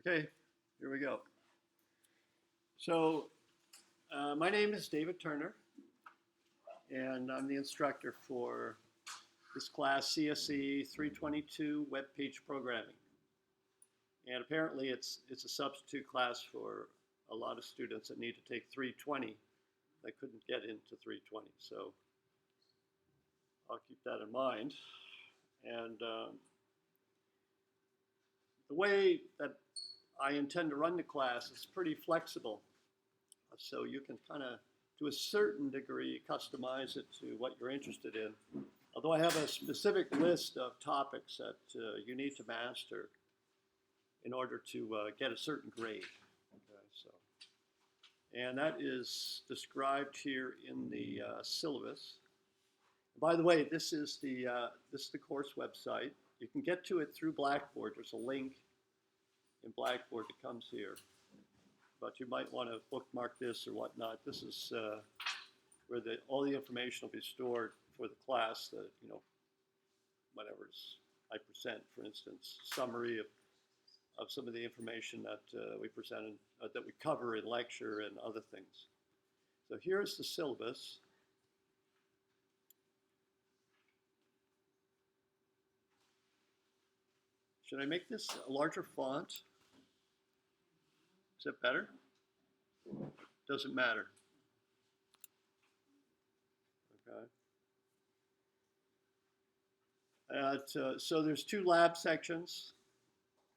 Okay, here we go. So my name is David Turner, and I'm the instructor for this class, CSE 322 Web Page Programming. And apparently it's a substitute class for a lot of students that need to take 320 that couldn't get into 320. So I'll keep that in mind. And the way that I intend to run the class is pretty flexible. So you can kind of, to a certain degree, customize it to what you're interested in. Although I have a specific list of topics that you need to master in order to get a certain grade. Okay, so, and that is described here in the syllabus. By the way, this is the course website. You can get to it through Blackboard. There's a link in Blackboard that comes here. But you might want to bookmark this or whatnot. This is where all the information will be stored for the class that, whatever I present, for instance, summary of some of the information that we presented, that we cover in lecture and other things. So here's the syllabus. Should I make this a larger font? Is that better? Doesn't matter. Okay. So there's two lab sections.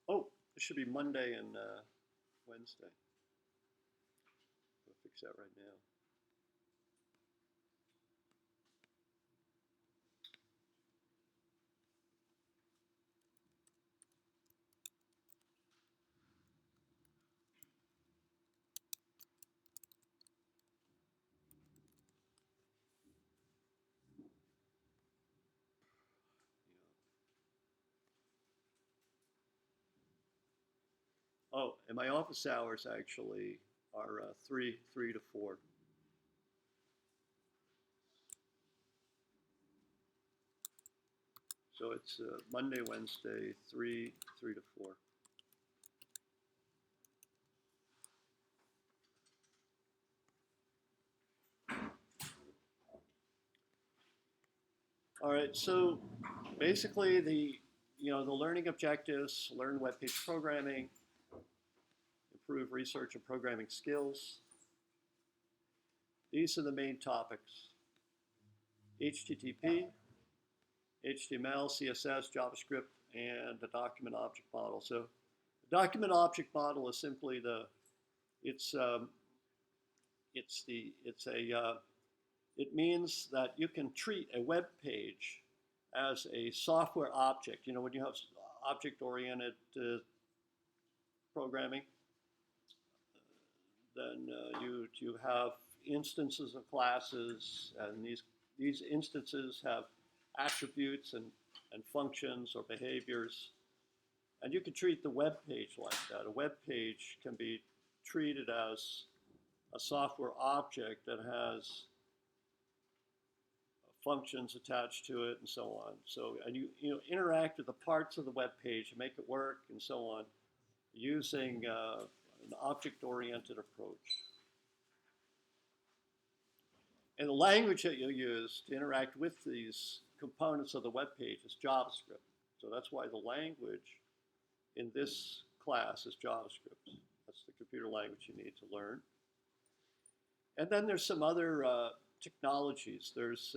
Oh, it should be Monday and Wednesday. I'll fix that right now. Oh, and my office hours actually are 3 to 4. So it's Monday, Wednesday, 3 to 4. All right, so basically the learning objectives: learn web page programming, improve research and programming skills. These are the main topics: HTTP, HTML, CSS, JavaScript, and the document object model. So the document object model is simply it means that you can treat a web page as a software object. When you have object-oriented programming, then you have instances of classes, and these instances have attributes and functions or behaviors. And you can treat the web page like that. A web page can be treated as a software object that has functions attached to it and so on. So, and you interact with the parts of the web page and make it work and so on using an object-oriented approach. And the language that you use to interact with these components of the web page is JavaScript. So that's why the language in this class is JavaScript. That's the computer language you need to learn. And then there's some other technologies. There's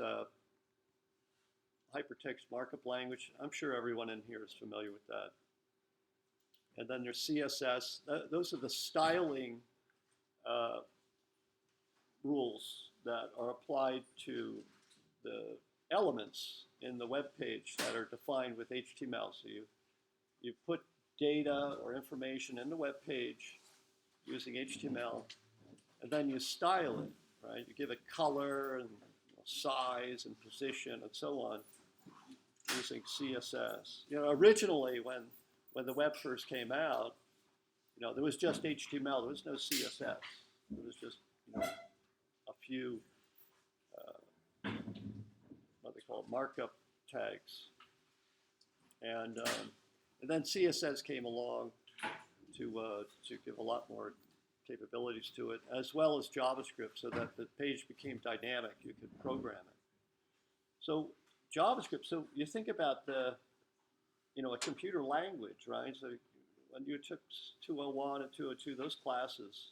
hypertext markup language. I'm sure everyone in here is familiar with that. And then there's CSS. Those are the styling rules that are applied to the elements in the web page that are defined with HTML. So you put data or information in the web page using HTML, and then you style it, right? You give it color and size and position and so on using CSS. Originally when the web first came out, there was just HTML. There was no CSS. There was just a few what they call markup tags, and then CSS came along to give a lot more capabilities to it, as well as JavaScript, so that the page became dynamic. You could program it. So JavaScript. So you think about a computer language, right? So when you took 201 and 202, those classes,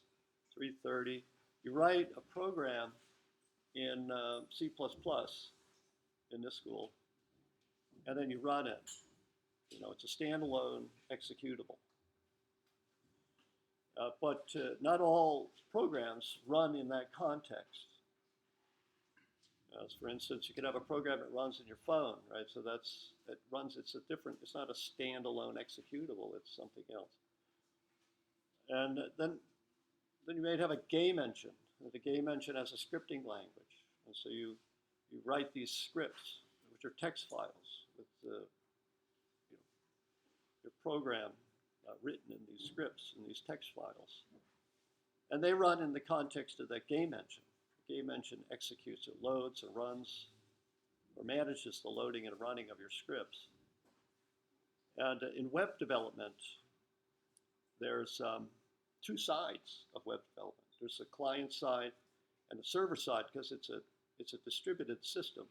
330, you write a program in C++ in this school, and then you run it. It's a standalone executable. But not all programs run in that context. For instance, you could have a program that runs in your phone, right? So it's not a standalone executable, it's something else. And then you may have a game engine. The game engine has a scripting language. And so you write these scripts, which are text files with your program written in these scripts, in these text files. And they run in the context of that game engine. The game engine executes, it loads or runs or manages the loading and running of your scripts. And in web development, there's two sides of web development. There's the client side and the server side, because it's a distributed system.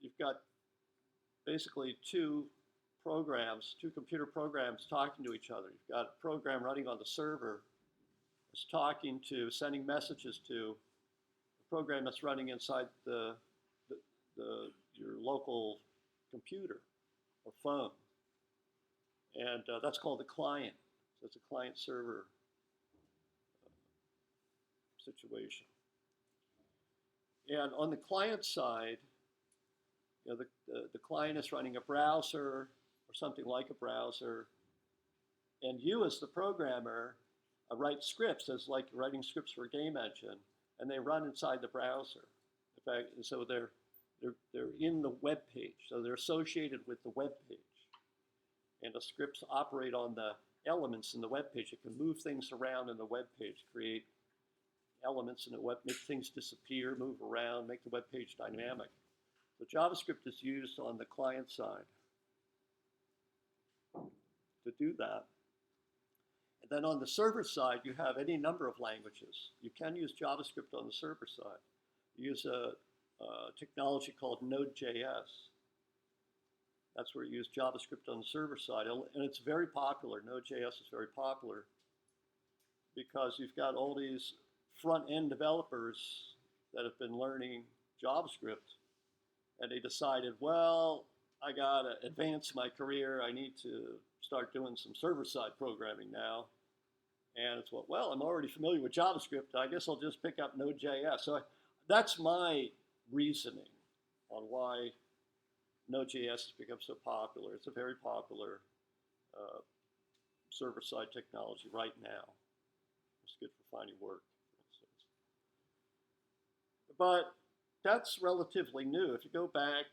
You've got basically two computer programs talking to each other. You've got a program running on the server that's sending messages to a program that's running inside your local computer or phone. And that's called the client. So it's a client-server situation. And on the client side, the client is running a browser or something like a browser, and you as the programmer write scripts as like writing scripts for a game engine, and they run inside the browser. In fact, so they're in the web page, so they're associated with the web page. And the scripts operate on the elements in the web page. It can move things around in the web page, create elements in the web, make things disappear, move around, make the web page dynamic. So JavaScript is used on the client side to do that. And then on the server side, you have any number of languages. You can use JavaScript on the server side. You use a technology called Nodejs. That's where you use JavaScript on the server side. And it's very popular. Node.js is very popular because you've got all these front-end developers that have been learning JavaScript, and they decided, well, I got to advance my career. I need to start doing some server-side programming now. And it's, well, I'm already familiar with JavaScript. I guess I'll just pick up Node.js. So that's my reasoning on why Node.js has become so popular. It's a very popular server-side technology right now. It's good for finding work, for instance. But that's relatively new. If you go back,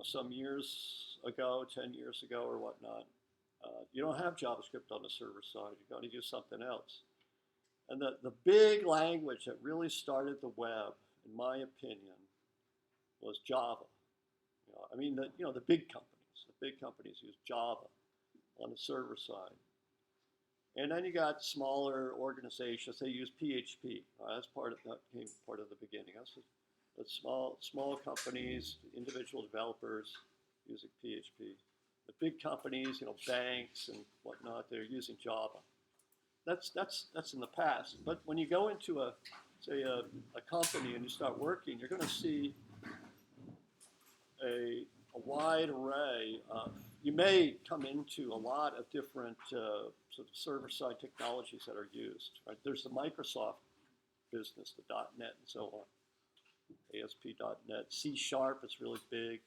some years ago, 10 years ago or whatnot, you don't have JavaScript on the server side. You've got to use something else. And the big language that really started the web, in my opinion, was Java. The big companies. The big companies use Java on the server side. And then you got smaller organizations. They use PHP. That came part of the beginning. That's small companies, individual developers using PHP. The big companies, banks and whatnot, they're using Java. That's in the past. But when you go into a company and you start working, you're going to see a wide array of, you may come into a lot of different sort of server-side technologies that are used. Right? There's the Microsoft business, the .NET and so on, ASP.NET. C# is really big,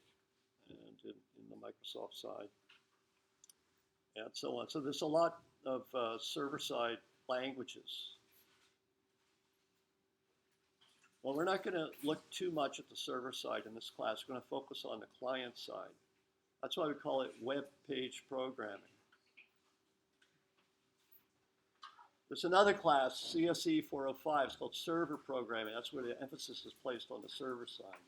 and in the Microsoft side, and so on. So there's a lot of server-side languages. Well, we're not going to look too much at the server side in this class. We're going to focus on the client side. That's why we call it web page programming. There's another class, CSE 405. It's called server programming. That's where the emphasis is placed on the server side.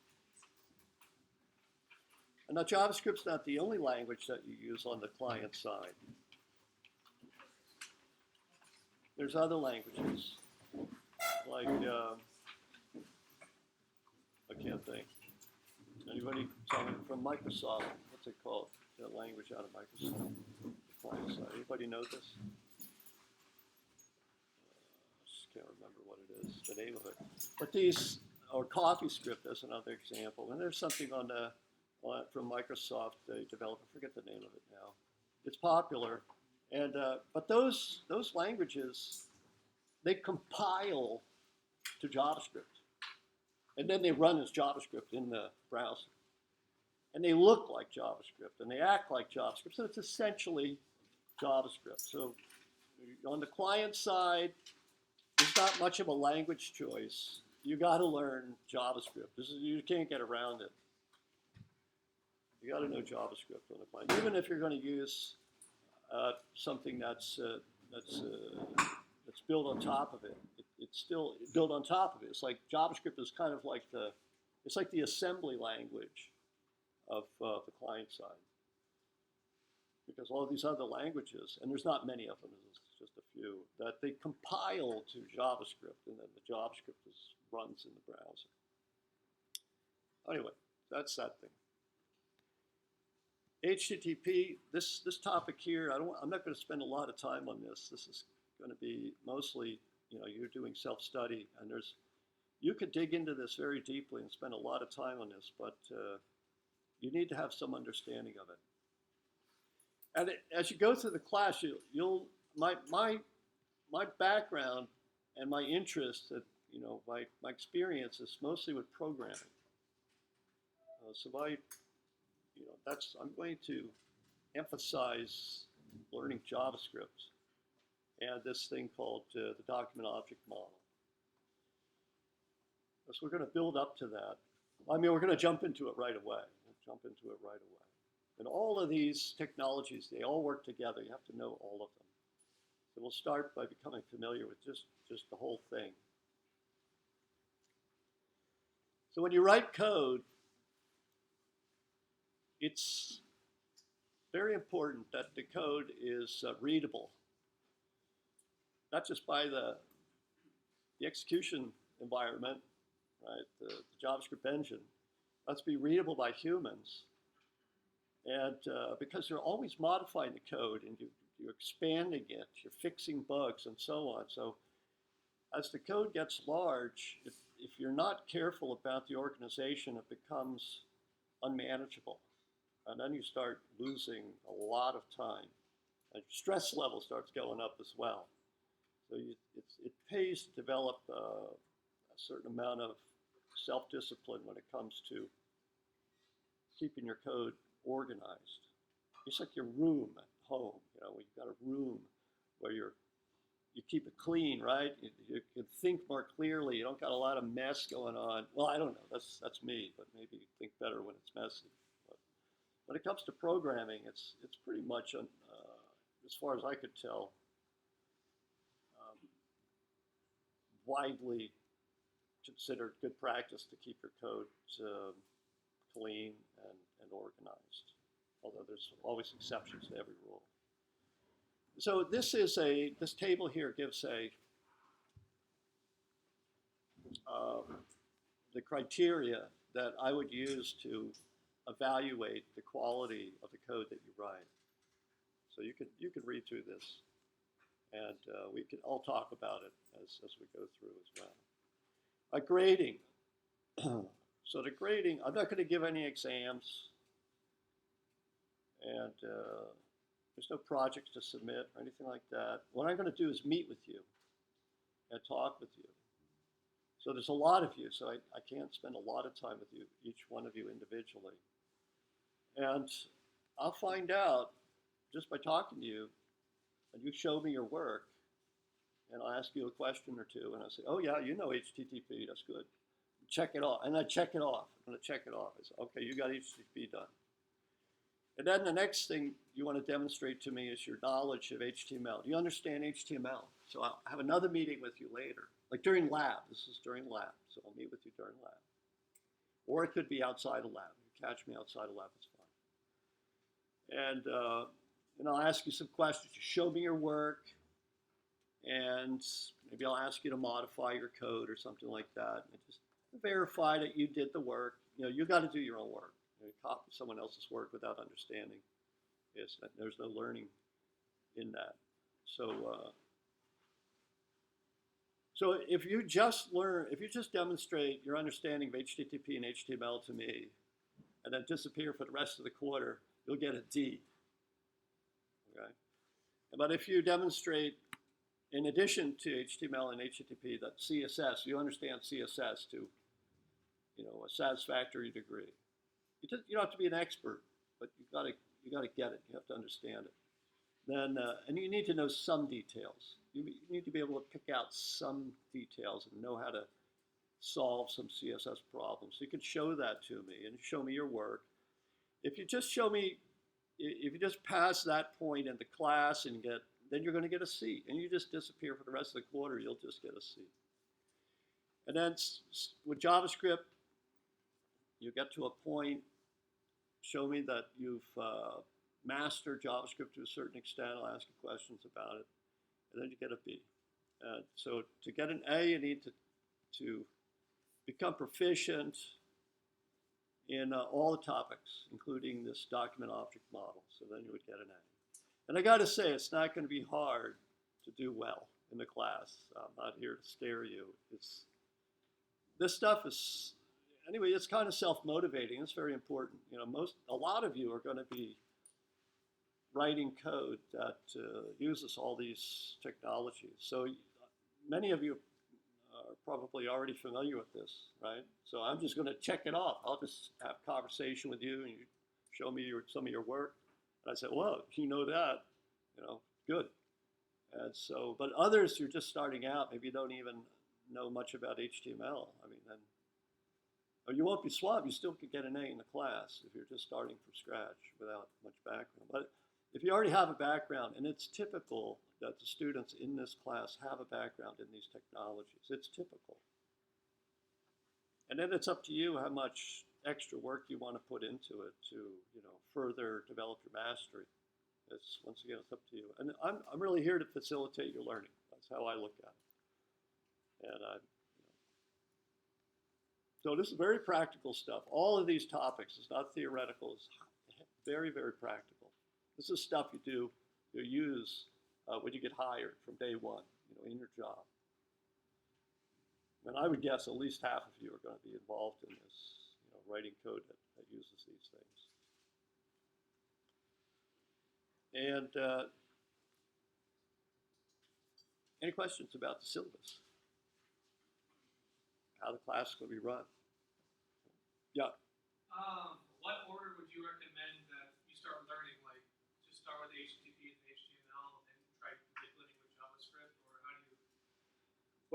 And now JavaScript's not the only language that you use on the client side. There's other languages, like, I can't think. Anybody from Microsoft, what's it called? The language out of Microsoft, the client side. Anybody know this? Just can't remember what it is, the name of it. But these, or CoffeeScript as another example. And there's something on the, from Microsoft, they developed, I forget the name of it now. It's popular. And, but those languages, they compile to JavaScript. And then they run as JavaScript in the browser. And they look like JavaScript, and they act like JavaScript. So it's essentially JavaScript. So on the client side, there's not much of a language choice. You got to learn JavaScript. You can't get around it. You got to know JavaScript on the client, even if you're going to use something that's built on top of it. It's still built on top of it. It's like JavaScript is kind of like it's like the assembly language of the client side. Because all of these other languages, and there's not many of them, there's just a few, that they compile to JavaScript, and then the JavaScript runs in the browser. Anyway, that's that thing. HTTP, this topic here, I'm not going to spend a lot of time on this. This is going to be mostly, you're doing self-study, and you could dig into this very deeply and spend a lot of time on this, but you need to have some understanding of it. And as you go through the class, my background and my interest, my experience is mostly with programming. So I'm going to emphasize learning JavaScript and this thing called the document object model. So we're going to build up to that. I mean, we're going to jump into it right away. And all of these technologies, they all work together. You have to know all of them. So we'll start by becoming familiar with just the whole thing. So when you write code, it's very important that the code is readable, not just by the execution environment, right? The JavaScript engine. That's be readable by humans, and because you're always modifying the code and you're expanding it, you're fixing bugs and so on. So as the code gets large, if you're not careful about the organization, it becomes unmanageable. And then you start losing a lot of time. And stress level starts going up as well. So it pays to develop a certain amount of self-discipline when it comes to keeping your code organized. It's like your room at home. You've got a room where you keep it clean, right? You can think more clearly. You don't got a lot of mess going on. Well, I don't know. That's me, but maybe you think better when it's messy. When it comes to programming, it's pretty much, as far as I could tell, widely considered good practice to keep your code clean and organized, although there's always exceptions to every rule. So this table here gives the criteria that I would use to evaluate the quality of the code that you write. So you could read through this, and I'll talk about it as we go through as well. Grading. So the grading, I'm not going to give any exams, and there's no projects to submit or anything like that. What I'm going to do is meet with you and talk with you. So there's a lot of you, so I can't spend a lot of time with you, each one of you individually. And I'll find out just by talking to you, and you show me your work, and I'll ask you a question or two, and I'll say, oh yeah, you know HTTP, that's good. Check it off, and I check it off. I'm going to check it off. I say, okay, you got HTTP done. And then the next thing you want to demonstrate to me is your knowledge of HTML. Do you understand HTML? So I'll have another meeting with you later, like during lab. This is during lab, so I'll meet with you during lab. Or it could be outside of lab. You catch me outside of lab, it's fine. And I'll ask you some questions. You show me your work. and maybe I'll ask you to modify your code or something like that. And just verify that you did the work. You got to do your own work. Copy someone else's work without understanding there's no learning in that. So if you just demonstrate your understanding of HTTP and HTML to me, and then disappear for the rest of the quarter, you'll get a D. Okay? But if you demonstrate, in addition to HTML and HTTP, that CSS, you understand CSS to a satisfactory degree. You don't have to be an expert, but you gotta get it. You have to understand it. Then, and you need to know some details. You need to be able to pick out some details and know how to solve some CSS problems. So you can show that to me and show me your work. If you just pass that point in the class and then you're going to get a C. And you just disappear for the rest of the quarter, you'll just get a C. And then with JavaScript, you get to a point, show me that you've mastered JavaScript to a certain extent. I'll ask you questions about it. And then you get a B. So to get an A, you need to become proficient in all the topics, including this document object model. So then you would get an A. And I got to say, it's not going to be hard to do well in the class. I'm not here to scare you. This stuff is, anyway, it's kind of self-motivating. It's very important. A lot of you are going to be writing code that uses all these technologies. So many of you are probably already familiar with this, right? So I'm just going to check it off. I'll just have a conversation with you and you show me some of your work. And I say, well, if you know that, good. And so, but others, you're just starting out, maybe you don't even know much about HTML. Or you won't be swamped. You still could get an A in the class if you're just starting from scratch without much background. But if you already have a background, and it's typical that the students in this class have a background in these technologies, it's typical. And then it's up to you how much extra work you want to put into it to, further develop your mastery. Once again, it's up to you. And I'm really here to facilitate your learning. That's how I look at it. And so this is very practical stuff. All of these topics, it's not theoretical, it's very, very practical. This is stuff you use when you get hired from day one, in your job. And I would guess at least half of you are going to be involved in this, writing code that uses these things. And any questions about the syllabus? How the class is going to be run? Yeah. What order would you recommend that you start learning? Like, just start with HTTP and HTML and try manipulating with JavaScript, or how do you?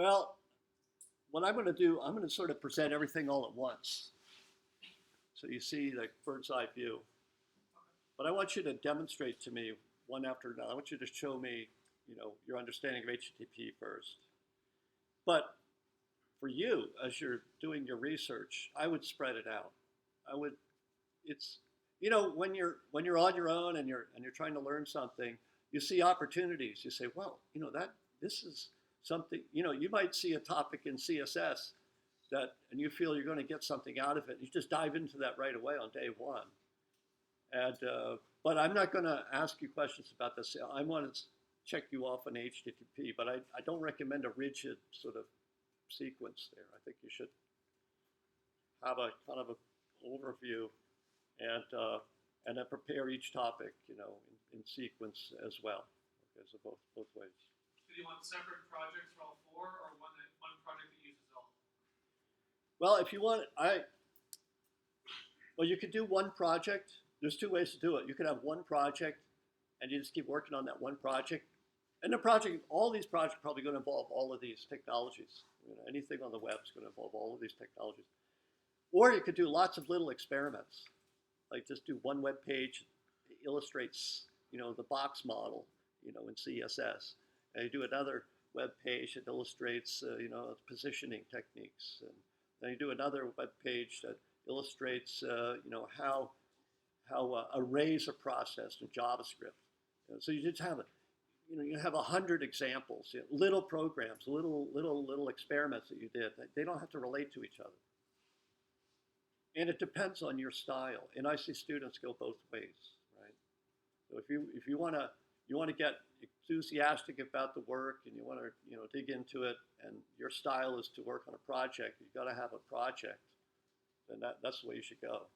Well, what I'm going to do, I'm going to sort of present everything all at once. So you see the bird's eye view. But I want you to demonstrate to me one after another. I want you to show me, your understanding of HTTP first. But for you, as you're doing your research, I would spread it out. When you're on your own and you're trying to learn something, you see opportunities. You say, well, this is something. You might see a topic in CSS and you feel you're going to get something out of it. You just dive into that right away on day one. And but I'm not going to ask you questions about this. I want to check you off on HTTP, but I don't recommend a rigid sort of sequence there. I think you should have a kind of an overview and then prepare each topic, in sequence as well. Okay, so both ways. Do you want separate projects for all four, or one project that uses all? Well, if you want, you could do one project. There's two ways to do it. You could have one project, and you just keep working on that one project. And all these projects are probably going to involve all of these technologies. Anything on the web is going to involve all of these technologies. Or you could do lots of little experiments, like just do one web page that illustrates, the box model, in CSS. And you do another web page that illustrates, positioning techniques. And then you do another web page that illustrates, how arrays are processed in JavaScript. So you just have you have 100 examples, little programs, little experiments that you did. They don't have to relate to each other. And it depends on your style. And I see students go both ways, right? So if you want to get enthusiastic about the work and you want to dig into it, and your style is to work on a project, you've got to have a project, then that's the way you should go.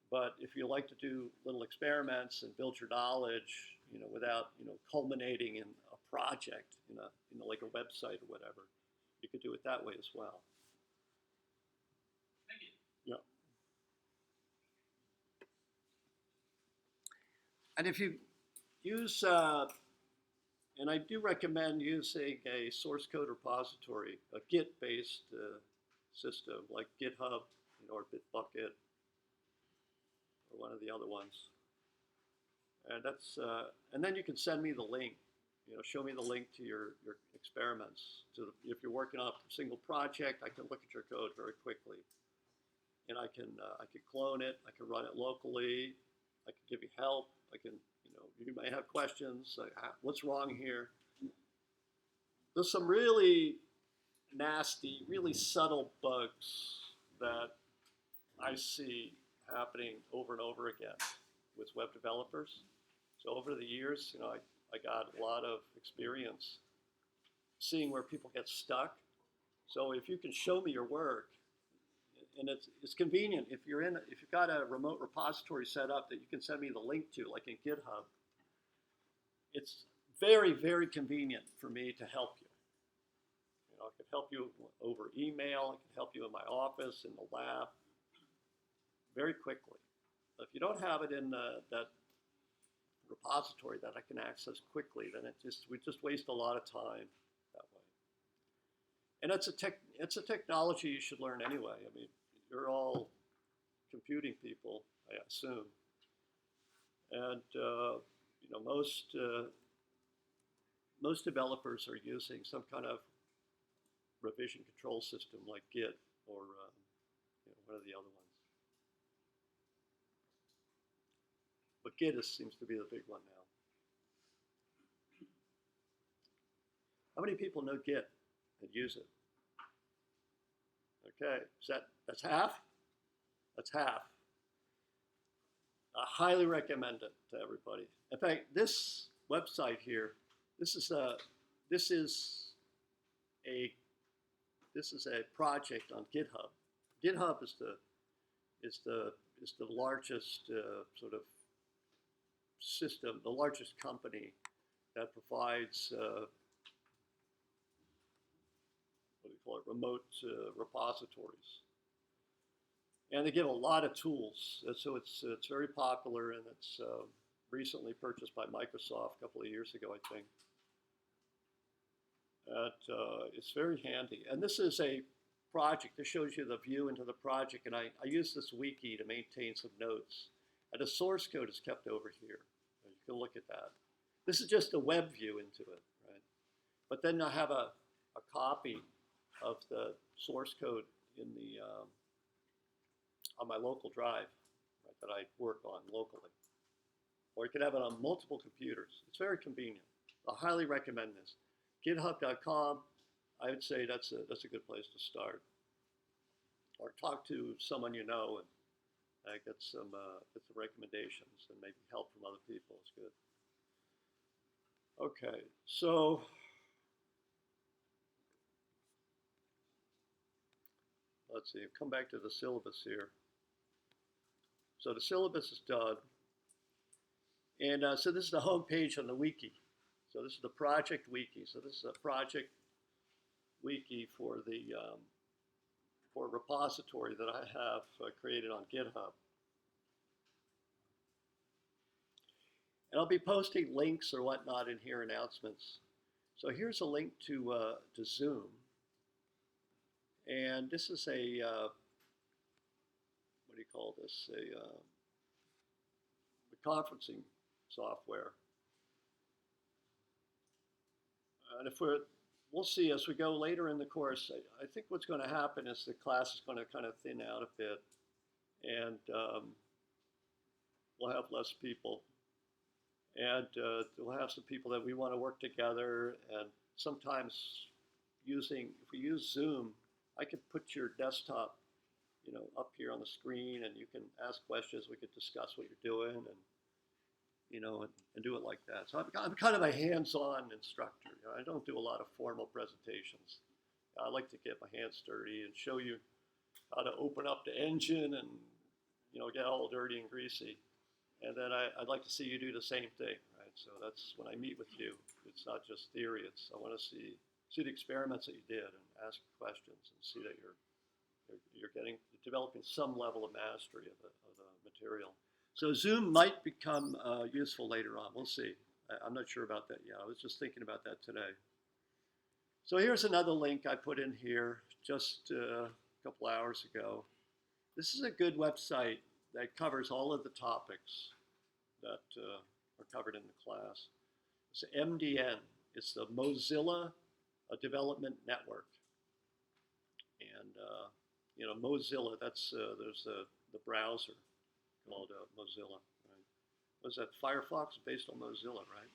But if you like to do little experiments and build your knowledge, without culminating in a project, like a website or whatever, you could do it that way as well. Thank you. Yeah. And if you use, and I do recommend using a source code repository, a Git-based system like GitHub, or Bitbucket, or one of the other ones. And that's, and then you can send me the link. Show me the link to your experiments. If you're working on a single project, I can look at your code very quickly, and I can clone it. I can run it locally. I can give you help. I can, you may have questions like, what's wrong here? There's some really nasty, really subtle bugs that I see happening over and over again with web developers. So over the years, I got a lot of experience seeing where people get stuck. So if you can show me your work, and it's convenient if you've got a remote repository set up that you can send me the link to, like in GitHub. It's very, very convenient for me to help you. I can help you over email. I can help you in my office, in the lab, very quickly. If you don't have it in that repository that I can access quickly, then we just waste a lot of time that way. And it's a technology you should learn anyway. I mean, you're all computing people, I assume, and most developers are using some kind of revision control system like Git or one of the other ones. But Git seems to be the big one now. How many people know Git and use it? Okay, that's half? That's half. I highly recommend it to everybody. In fact, this website here, this is a project on GitHub. GitHub is the largest sort of system, the largest company that provides remote repositories, and they give a lot of tools. So it's very popular, and it's recently purchased by Microsoft a couple of years ago, I think. It's very handy, and this is a project. This shows you the view into the project, and I use this wiki to maintain some notes. And the source code is kept over here. You can look at that. This is just a web view into it, right? But then I have a copy of the source code in the on my local drive, right, that I work on locally. Or you can have it on multiple computers. It's very convenient. I highly recommend this. GitHub.com, I would say that's a good place to start. Or talk to someone you know and get some recommendations and maybe help from other people. It's good. Okay, so let's see, come back to the syllabus here. So the syllabus is done. And so this is the home page on the wiki. So this is the project wiki. So this is a project wiki for the for a repository that I have created on GitHub. And I'll be posting links or whatnot in here, announcements. So here's a link to Zoom. And this is a, what do you call this? A conferencing software. And we'll see as we go later in the course. I think what's going to happen is the class is going to kind of thin out a bit, and we'll have less people. And we'll have some people that we want to work together. And sometimes if we use Zoom, I could put your desktop, up here on the screen, and you can ask questions. We could discuss what you're doing, and and do it like that. So I'm kind of a hands-on instructor. I don't do a lot of formal presentations. I like to get my hands dirty and show you how to open up the engine and get all dirty and greasy. And then I'd like to see you do the same thing, right? So that's when I meet with you. It's not just theory. I want to see the experiments that you did and ask questions and see that you're developing some level of mastery of the material. So Zoom might become useful later on. We'll see. I'm not sure about that yet. I was just thinking about that today. So here's another link I put in here just a couple hours ago. This is a good website that covers all of the topics that are covered in the class. It's MDN. It's the Mozilla Development Network. And Mozilla, there's the browser called Mozilla. Right? Was that Firefox based on Mozilla, right?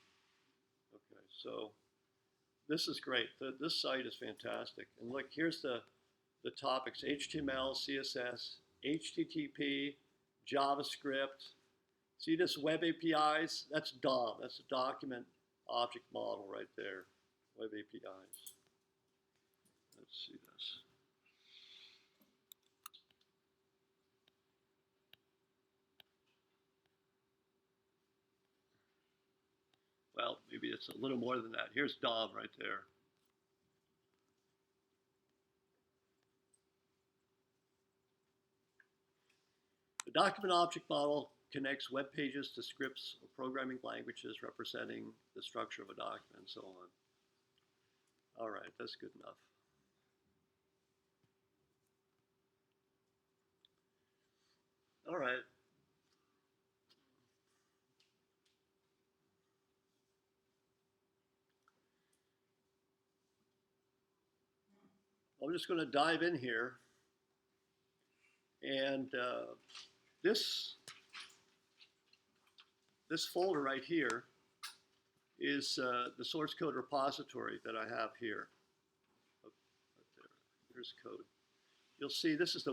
Okay, so this is great. This site is fantastic. And look, here's the topics: HTML, CSS, HTTP, JavaScript. See this web APIs? That's DOM. That's a document object model right there. Web APIs. Let's see this. Well, maybe it's a little more than that. Here's DOM right there. The document object model connects web pages to scripts or programming languages representing the structure of a document and so on. All right, that's good enough. All right. I'm just going to dive in here. And this folder right here is the source code repository that I have here. Here's code. You'll see this is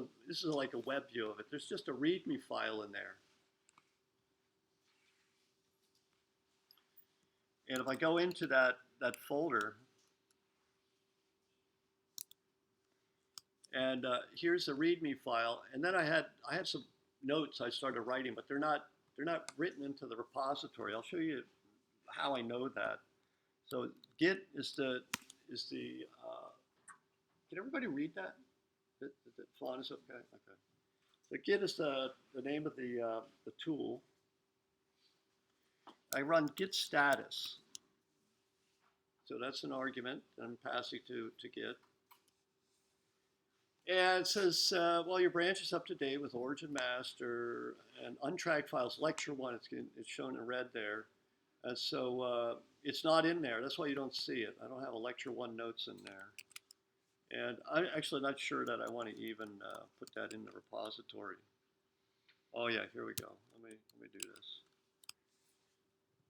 like a web view of it. There's just a README file in there. And if I go into that folder, and here's a README file, and then I had some notes I started writing, but they're not written into the repository. I'll show you how I know that. So Git is the can everybody read that? The font is okay. Okay. So Git is the name of the tool. I run git status. So that's an argument that I'm passing to Git. And it says, well, your branch is up to date with origin master and untracked files. Lecture 1, it's shown in red there. And so it's not in there. That's why you don't see it. I don't have a lecture 1 notes in there. And I'm actually not sure that I want to even put that in the repository. Oh yeah, here we go. Let me do this.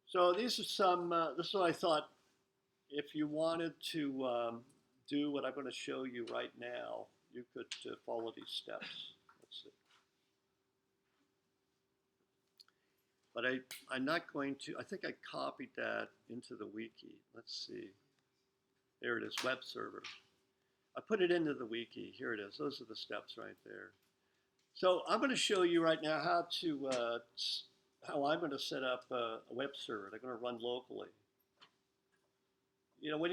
So these are some, this is what I thought, if you wanted to do what I'm going to show you right now, you could follow these steps. Let's see. But I'm not going to, I think I copied that into the wiki. Let's see. There it is, web server. I put it into the wiki. Here it is. Those are the steps right there. So I'm going to show you right now how I'm going to set up a web server. They're going to run locally. You know, when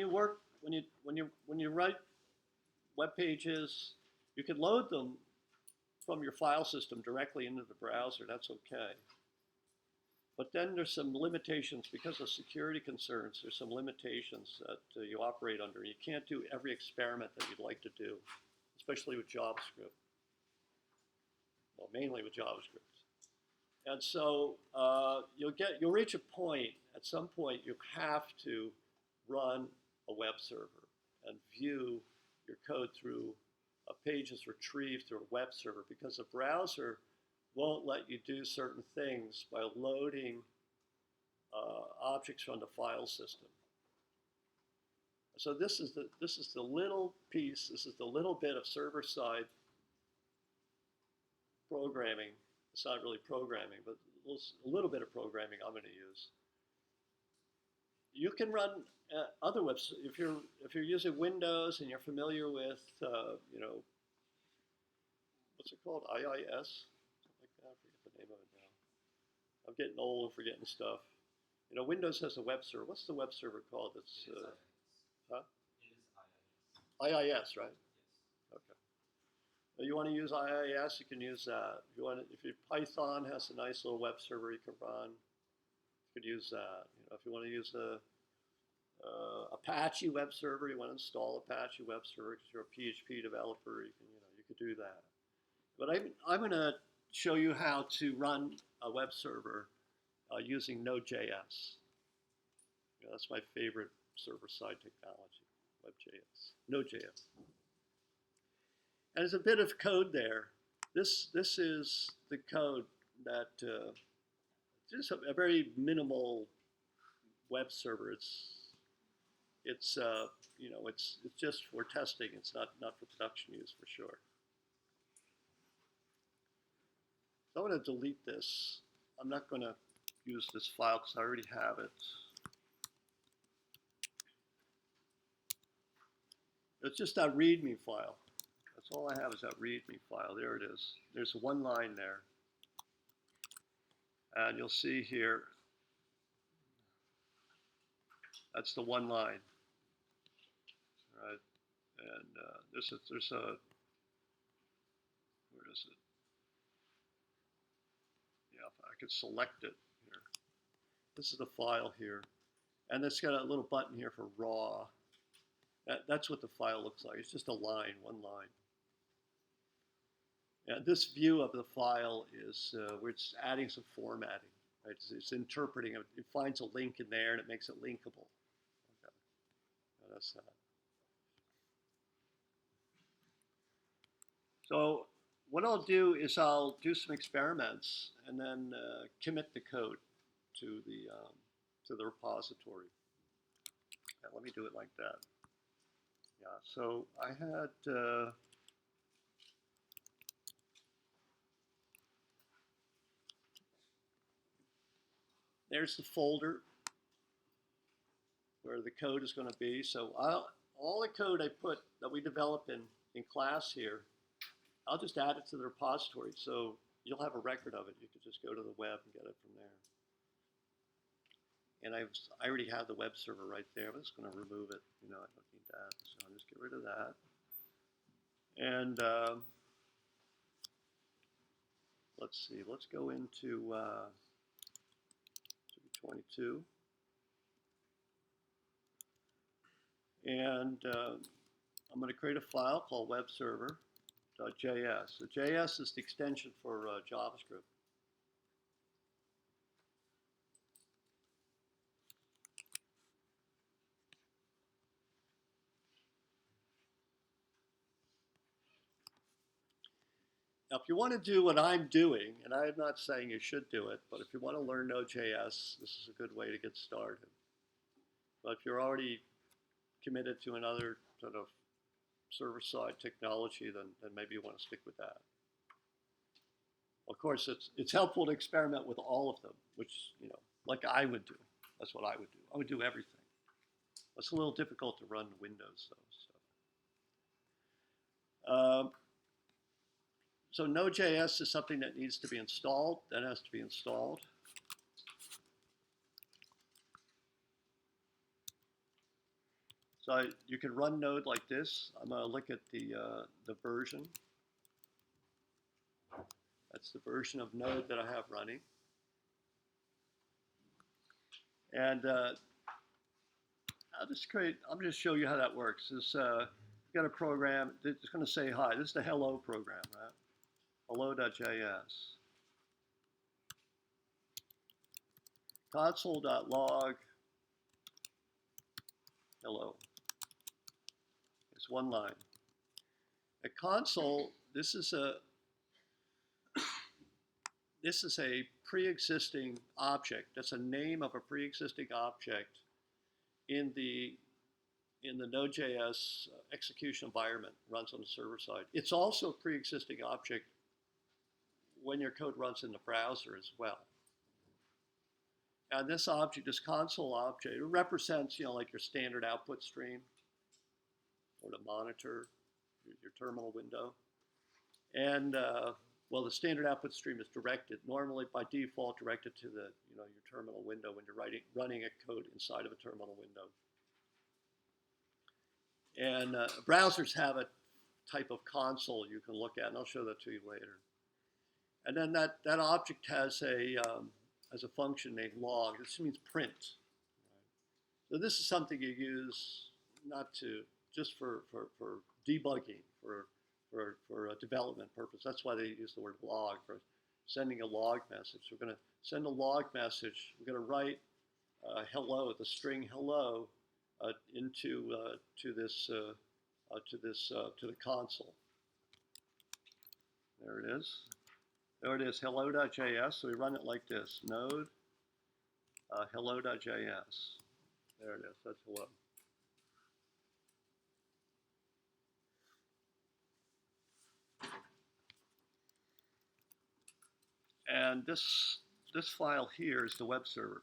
you write web pages, you can load them from your file system directly into the browser. That's okay. But then there's some limitations because of security concerns. There's some limitations that you operate under. You can't do every experiment that you'd like to do, especially with JavaScript. Well, mainly with JavaScript. And so you'll reach a point. At some point, you have to run a web server and view your code through pages retrieved through a web server, because the browser won't let you do certain things by loading objects from the file system. So this is the little piece. This is the little bit of server-side programming. It's not really programming, but a little bit of programming I'm going to use. You can run other webs if you're using Windows and you're familiar with you know, what's it called, IIS, something like that. I forget the name of it now. I'm getting old and forgetting stuff. You know, Windows has a web server. What's the web server called? It's huh? It is IIS. IIS, right? Yes. Okay. If you want to use IIS, you can use that. If your Python has a nice little web server you can run, you could use that. You know, if you want to use a Apache web server, you want to install Apache web server because you're a PHP developer, you could do that. But I'm going to show you how to run a web server using Node.js. You know, that's my favorite server-side technology, WebJS, Node.js. And there's a bit of code there. This is the code that just a very minimal web server. It's you know, it's just for testing. It's not for production use for sure. So I'm going to delete this. I'm not going to use this file because I already have it. It's just that README file. That's all I have is that README file. There it is. There's one line there. And you'll see here, that's the one line. All right. And there's a, where is it? Yeah, I could select it here. This is the file here. And it's got a little button here for raw. That's what the file looks like. It's just a line, one line. And this view of the file is where it's adding some formatting. Right? It's interpreting it. It finds a link in there and it makes it linkable. Okay. Now that's that. So what I'll do is I'll do some experiments and then commit the code to the repository. And let me do it like that. Yeah, so I had there's the folder where the code is going to be. So all the code I put that we develop in class here, I'll just add it to the repository. So you'll have a record of it. You can just go to the web and get it from there. And I already have the web server right there. I'm just going to remove it. You know, I don't need that. So I'll just get rid of that. And let's see. Let's go into 22. And I'm going to create a file called webserver.js. So JS is the extension for JavaScript. Now, if you want to do what I'm doing, and I'm not saying you should do it, but if you want to learn Node.js, this is a good way to get started. But if you're already committed to another sort of server-side technology, then maybe you want to stick with that. Of course, it's helpful to experiment with all of them, which, you know, like I would do. That's what I would do. I would do everything. It's a little difficult to run Windows, though. So Node.js is something that needs to be installed. That has to be installed. So you can run Node like this. I'm going to look at the version. That's the version of Node that I have running. And I'm going to show you how that works. You've got a program. It's going to say hi. This is the hello program, right? Hello.js. Console.log. Hello. It's one line. A console, this this is a pre-existing object. That's a name of a pre-existing object in the Node.js execution environment, runs on the server side. It's also a pre-existing object when your code runs in the browser as well. And this object, this console object, it represents, like your standard output stream or the monitor, your terminal window. And well, the standard output stream is directed, normally by default directed to the, your terminal window when you're running a code inside of a terminal window. And browsers have a type of console you can look at, and I'll show that to you later. And then that object has a function named log. This means print. Right? So this is something you use just for debugging, for a development purpose. That's why they use the word log, for sending a log message. We're going to send a log message. We're going to write hello, the string hello, into to the console. There it is. There it is, hello.js. So we run it like this: node hello.js. There it is. That's hello. And this file here is the web server.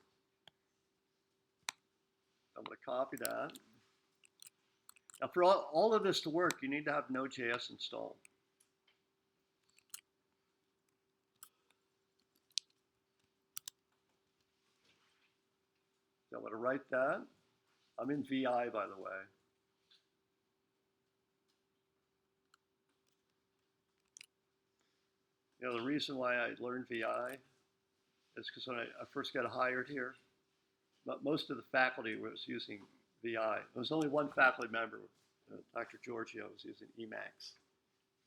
I'm going to copy that. Now, for all of this to work, you need to have Node.js installed. So I'm going to write that. I'm in VI, by the way. The reason why I learned VI is because when I first got hired here, most of the faculty was using VI. There was only one faculty member, Dr. Giorgio, was using Emacs.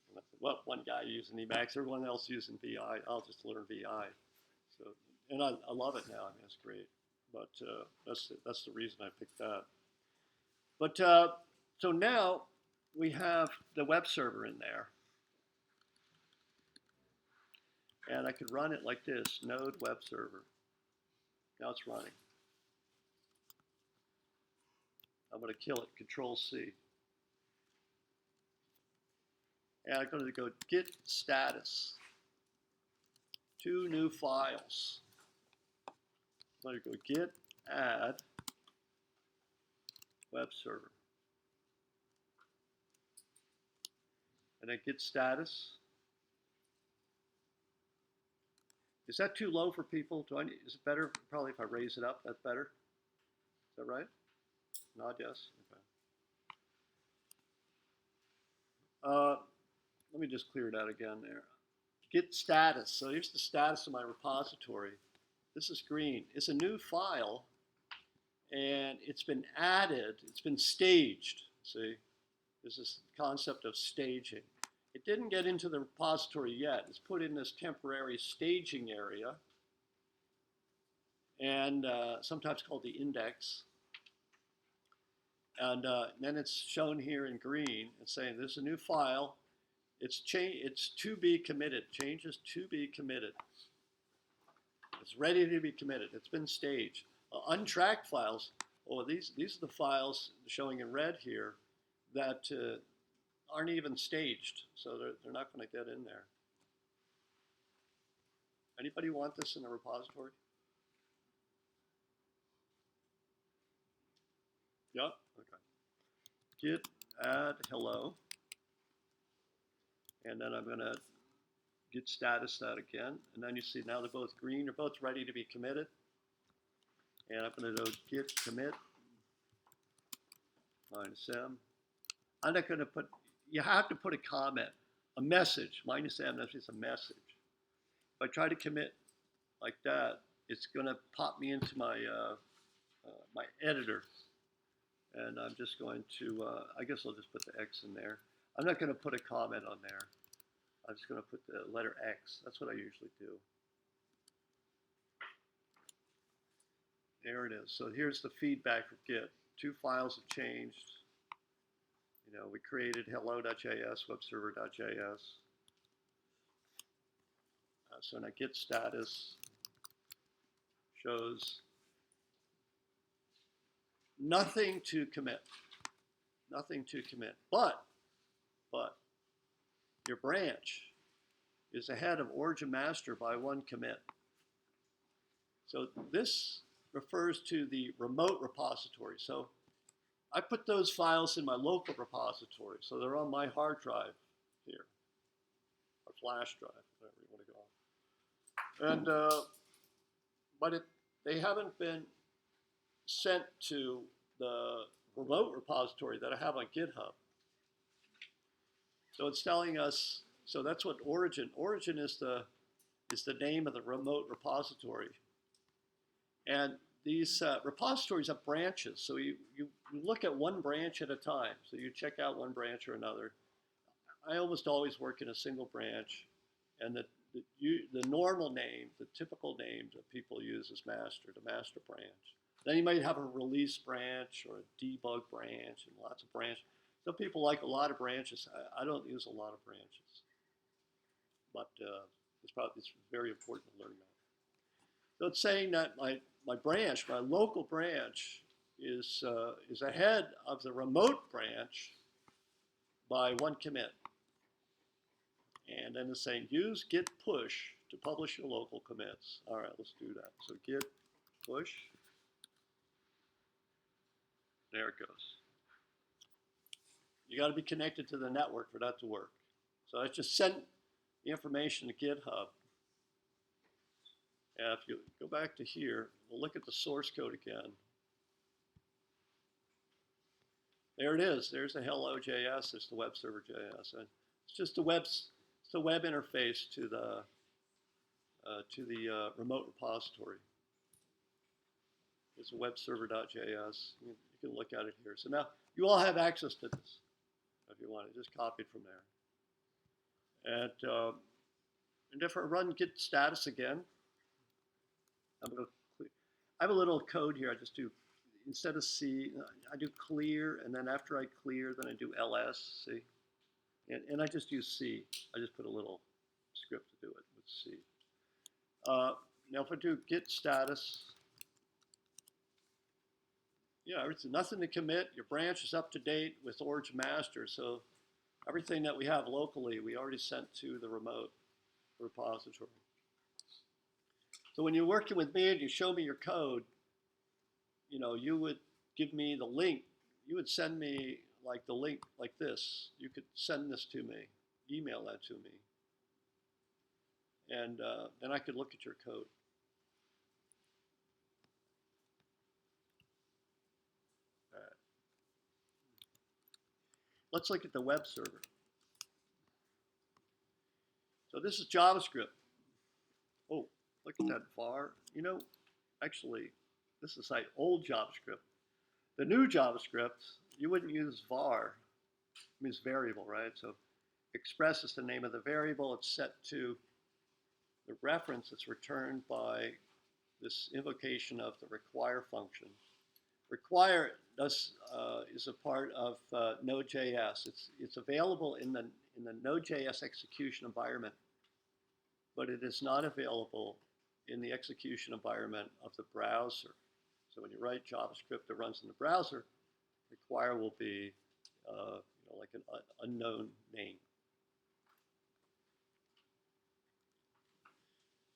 And I said, well, one guy using Emacs, everyone else using VI. I'll just learn VI. So, and I love it now. I mean, it's great. But that's the reason I picked that. But so now we have the web server in there. And I could run it like this, node web server. Now it's running. I'm going to kill it, Control C. And I'm going to go git status. 2 new files. I'm going to go git add web server. And then git status. Is that too low for people? Is it better? Probably if I raise it up, that's better. Is that right? Nod, yes. Okay. Let me just clear that again there. Git status. So here's the status of my repository. This is green. It's a new file, and it's been added. It's been staged. See, there's this concept of staging. It didn't get into the repository yet. It's put in this temporary staging area, and sometimes called the index. And then it's shown here in green. It's saying there's a new file. It's to be committed. Changes to be committed. It's ready to be committed. It's been staged. Untracked files. Oh, these are the files showing in red here that aren't even staged, so they're not going to get in there. Anybody want this in a repository? Yep. Okay. Git add hello, and then I'm going to git status that again, and then you see now they're both green. They're both ready to be committed, and I'm going to go git commit -m. I'm not going to put. You have to put a comment, a message, -m, that's just a message. If I try to commit like that, it's going to pop me into my, my editor. And I'm just going to, I guess I'll just put the X in there. I'm not going to put a comment on there. I'm just going to put the letter X. That's what I usually do. There it is. So here's the feedback for Git. 2 files have changed. We created hello.js, webserver.js. So now git status shows nothing to commit, nothing to commit. But your branch is ahead of origin master by 1 commit. So this refers to the remote repository. So I put those files in my local repository, so they're on my hard drive here, or flash drive, whatever you want to call it. And but they haven't been sent to the remote repository that I have on GitHub. So it's telling us. So that's what origin. Origin is the name of the remote repository. And these repositories have branches. So you look at one branch at a time. So you check out one branch or another. I almost always work in a single branch. And the normal name, the typical name that people use is master, the master branch. Then you might have a release branch or a debug branch and lots of branches. Some people like a lot of branches. I don't use a lot of branches. But it's very important to learn that. So it's saying that my branch, my local branch, is ahead of the remote branch by 1 commit. And then it's saying use Git Push to publish your local commits. All right, let's do that. So Git Push. There it goes. You got to be connected to the network for that to work. So I just sent the information to GitHub. And if you go back to here, we'll look at the source code again. There it is. There's the hello.js. It's the web server.js. And it's just the web interface to the remote repository. It's a web server.js. You can look at it here. So now you all have access to this if you want to. Just copy it from there. And if I run git status again, I have a little code here. I just do, instead of C, I do clear, and then after I clear, then I do ls, see? And I just use C. I just put a little script to do it with C. Now if I do git status, yeah, nothing to commit. Your branch is up to date with origin master. So everything that we have locally, we already sent to the remote repository. So when you're working with me and you show me your code, you would give me the link. You would send me like the link like this. You could send this to me, email that to me. And then I could look at your code. All right. Let's look at the web server. So this is JavaScript. Oh, look at that var. Actually, this is like old JavaScript. The new JavaScript, you wouldn't use var. It means variable, right? So express is the name of the variable. It's set to the reference that's returned by this invocation of the require function. Require is a part of Node.js. It's available in the Node.js execution environment, but it is not available in the execution environment of the browser. So when you write JavaScript that runs in the browser, require will be like an unknown name.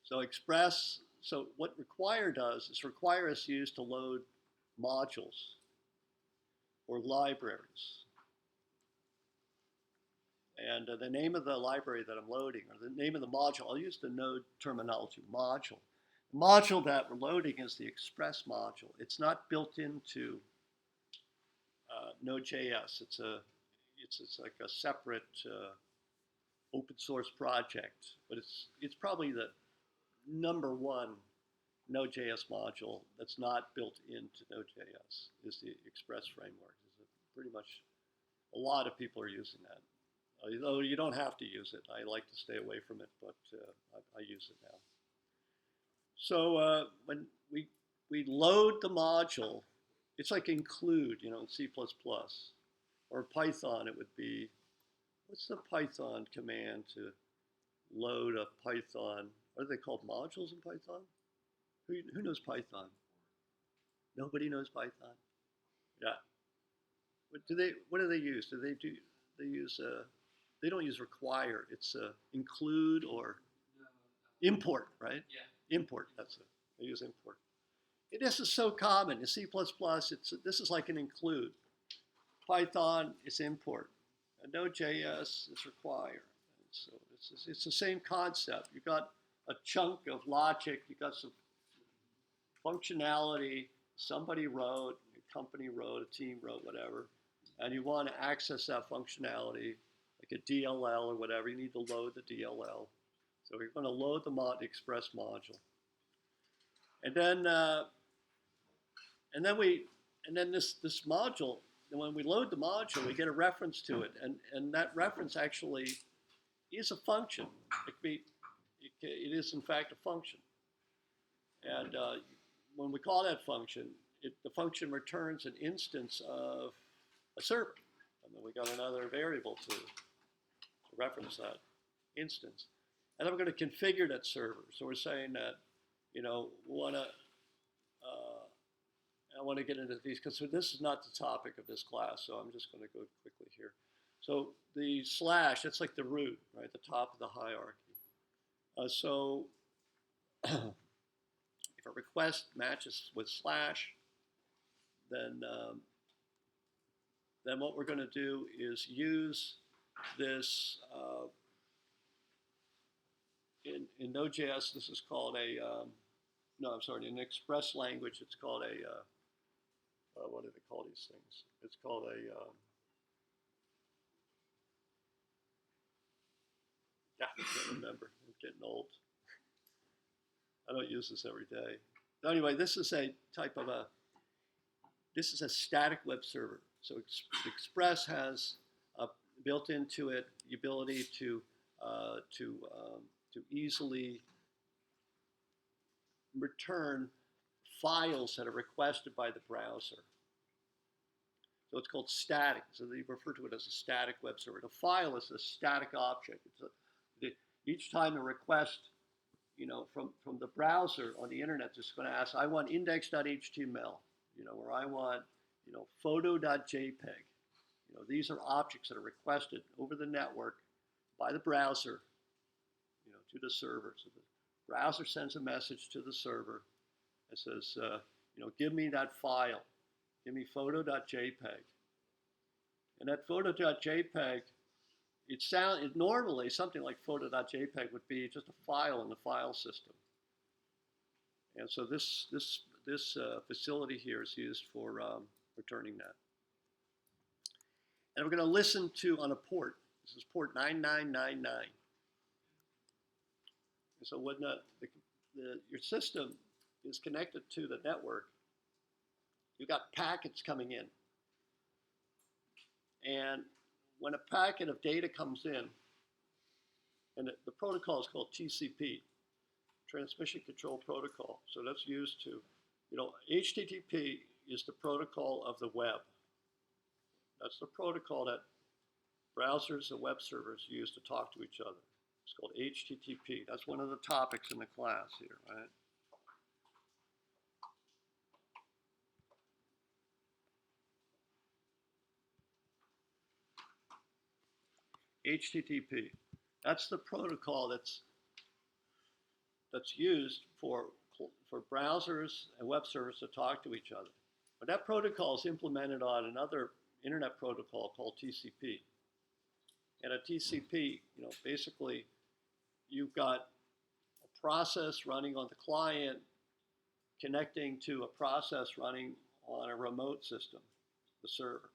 So express, so what require does is require is used to load modules or libraries. And the name of the library that I'm loading, or the name of the module, I'll use the Node terminology, module. The module that we're loading is the Express module. It's not built into Node.js. It's like a separate open source project, but it's probably the #1 Node.js module that's not built into Node.js is the Express framework. Pretty much a lot of people are using that. Although you don't have to use it. I like to stay away from it, but I use it now. So when we load the module, it's like include, in C++. Or Python, it would be, what's the Python command to load a Python, what are they called, modules in Python? Who knows Python? Nobody knows Python? Yeah. What do they use? They use, they don't use require, it's include or No, import, right? yeah. Import, that's it. They use import. This is so common. In C++, this is like an include. Python is import. And Node.js is require. And so it's the same concept. You've got a chunk of logic, you've got some functionality, somebody wrote, a company wrote, a team wrote, whatever, and you want to access that functionality, like a DLL or whatever, you need to load the DLL. So you're going to load the express module. And then this module, and when we load the module, we get a reference to it, and that reference actually is a function. It is in fact a function, and when we call that function, the function returns an instance of a server, and then we got another variable to reference that instance, and then we're going to configure that server. So we're saying that, you know, I want to get into these because this is not the topic of this class, so I'm just going to go quickly here. So the slash, that's like the root, right, the top of the hierarchy. So if a request matches with slash, then what we're going to do is use this, in Node.js, this is called a, no, I'm sorry, in Express language, it's called a, what do they call these things? It's called a, yeah, I can't remember. I'm getting old. I don't use this every day. Anyway, this is a type of this is a static web server. So Express has built into it the ability to easily return files that are requested by the browser. So it's called static. So they refer to it as a static web server. The file is a static object. Each time a request, you know, from the browser on the internet is going to ask, I want index.html, you know, or I want, you know, photo.jpg. You know, these are objects that are requested over the network by the browser, you know, to the server. So the browser sends a message to the server. It says, you know, give me that file. Give me photo.jpg. And that photo.jpg, normally something like photo.jpg would be just a file in the file system. And so this facility here is used for returning that. And we're going to listen to on a port. This is port 9999. And so when your system is connected to the network, you've got packets coming in. And when a packet of data comes in, and the protocol is called TCP, Transmission Control Protocol. So that's used to, you know, HTTP is the protocol of the web. That's the protocol that browsers and web servers use to talk to each other. It's called HTTP. That's one of the topics in the class here, right? HTTP. That's the protocol that's used for browsers and web servers to talk to each other. But that protocol is implemented on another internet protocol called TCP. And at TCP, you know, basically you've got a process running on the client connecting to a process running on a remote system, the server.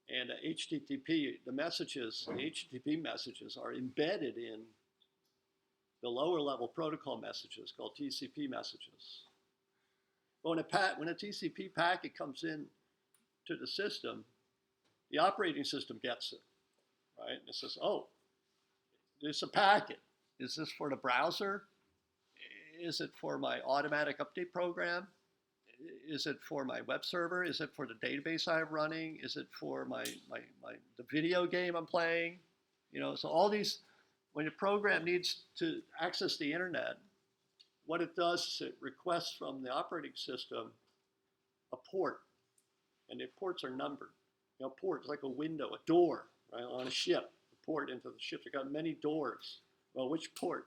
And HTTP, the HTTP messages are embedded in the lower level protocol messages called TCP messages. But when a TCP packet comes in to the system, the operating system gets it, right? And it says, oh, there's a packet. Is this for the browser? Is it for my automatic update program? Is it for my web server? Is it for the database I'm running? Is it for the video game I'm playing? You know, so all these when a program needs to access the internet, what it does is it requests from the operating system a port, and the ports are numbered. You know, port is like a window, a door, right, on a ship. The port into the ship. You've got many doors. Well, which port,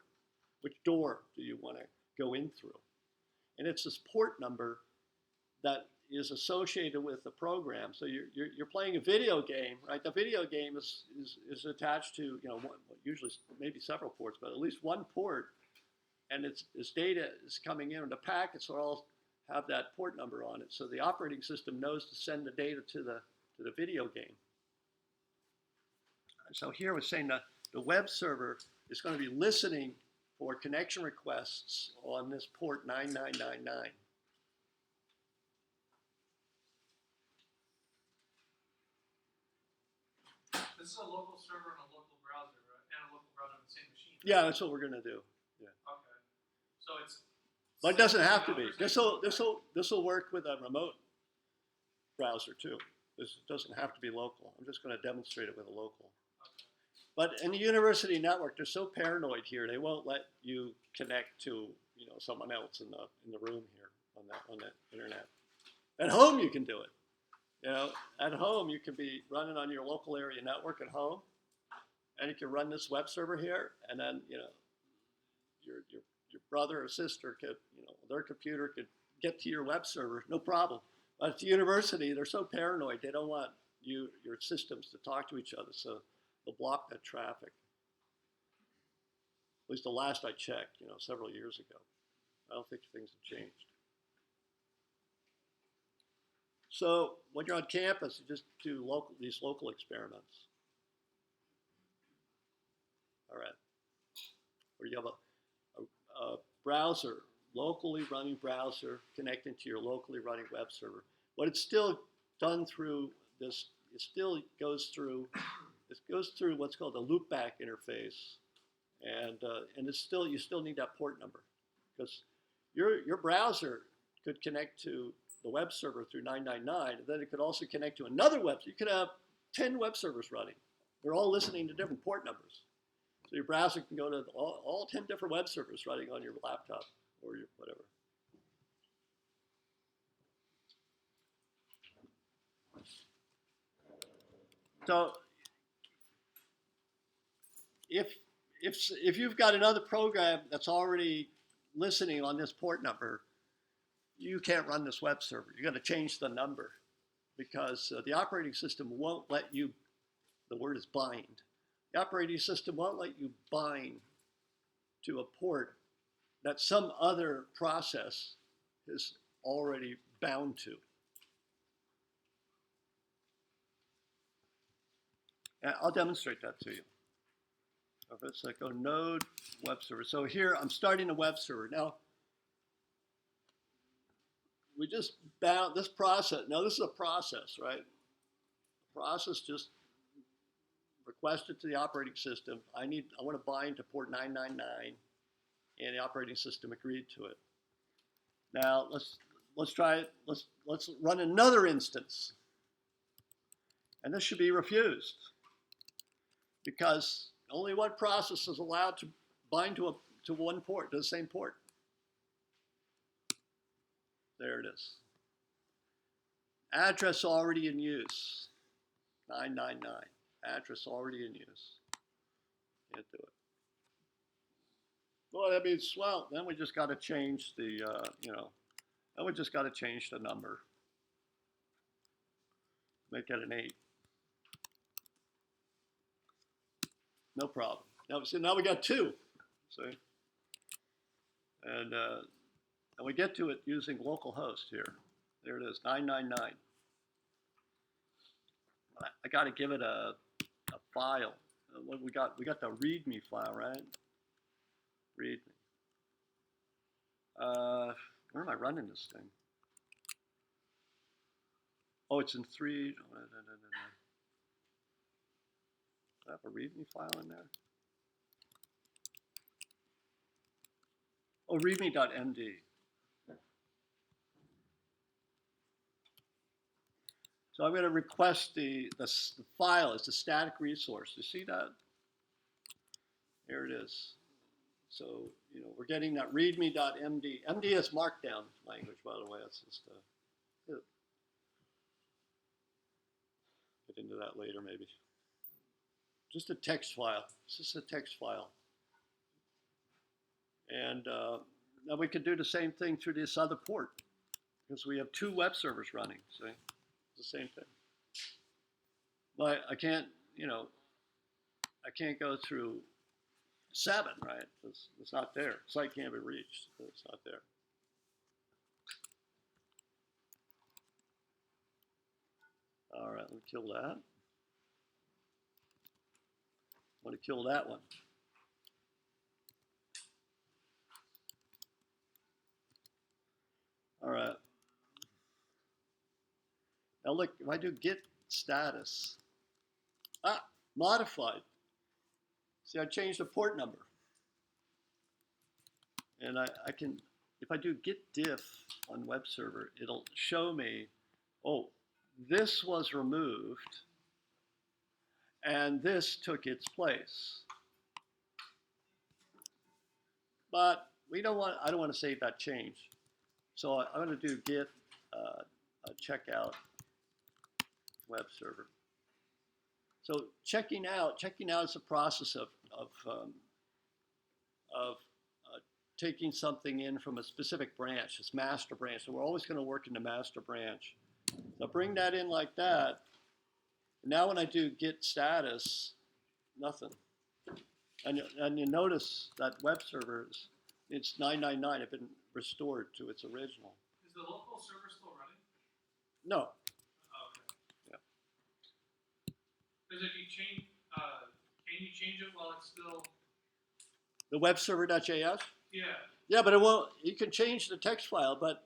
which door do you want to go in through? And it's this port number that is associated with the program. So you're playing a video game, right? The video game is attached to, you know, usually maybe several ports, but at least one port, and its data is coming in, and the packets are all have that port number on it. So the operating system knows to send the data to the video game. So here we're saying that the web server is going to be listening for connection requests on this port 9999. This is a local server and a local browser, right? And a local browser on the same machine. Yeah, that's what we're going to do. Yeah. Okay. So it's. But it doesn't have to be. This will work with a remote browser too. This doesn't have to be local. I'm just going to demonstrate it with a local. Okay. But in the university network, they're so paranoid here. They won't let you connect to, you know, someone else in the room here on the internet. At home, you can do it. You know, at home, you can be running on your local area network at home, and you can run this web server here, and then, you know, your brother or sister could, you know, their computer could get to your web server, no problem. But at the university, they're so paranoid, they don't want your systems to talk to each other, so they'll block that traffic. At least the last I checked, you know, several years ago. I don't think things have changed. So when you're on campus, you just do these local experiments. All right. Or you have a browser, locally running browser connecting to your locally running web server. But it's still done through this, it still goes through what's called a loopback interface. And it's still, you still need that port number, because your browser could connect to the web server through 999, and then it could also connect to another web. You could have 10 web servers running. They're all listening to different port numbers. So your browser can go to all 10 different web servers running on your laptop or your whatever. So if you've got another program that's already listening on this port number, you can't run this web server. You're going to change the number, because the operating system won't let you, the word is bind. The operating system won't let you bind to a port that some other process is already bound to. And I'll demonstrate that to you. So if it's like, node web server. So here I'm starting a web server. Now, we just bound this process. Now this is a process, right? The process just requested to the operating system, I want to bind to port 999, and the operating system agreed to it. Now let's try it. Let's run another instance, and this should be refused, because only one process is allowed to bind to one port, to the same port. There it is. Address already in use. 999. Address already in use. Can't do it. Well, that means, well, then we just got to change the, then we just got to change the number. Make it an 8. No problem. Now we got 2. See? And we get to it using localhost here. There it is, 999. I got to give it a file. What we got the README file, right? README. Where am I running this thing? Oh, it's in 3. Do I have a README file in there? Oh, readme.md. So I'm going to request the file. It's a static resource. You see that? Here it is. So, you know, we're getting that readme.md. MD is markdown language, by the way. That's just get into that later, maybe. Just a text file. It's just a text file. And now we can do the same thing through this other port because we have 2 web servers running. See, it's the same thing. But I can't, you know, I can't go through 7, right? It's not there. Site can't be reached. It's not there. All right, let me kill that. I want to kill that one. All right. Now look, if I do git status, modified. See, I changed the port number. And I can, if I do git diff on web server, it'll show me, oh, this was removed and this took its place. But we don't want, I don't want to save that change. So I'm going to do git checkout web server. So checking out is the process of taking something in from a specific branch, this master branch. So we're always going to work in the master branch. So bring that in like that. Now when I do git status, nothing. And you notice that web server it's 999. It's been restored to its original. Is the local server still running? No. Oh, okay. Yeah. Because if you change, can you change it while it's still? The web server.js? Yeah. Yeah, but it won't. You can change the text file, but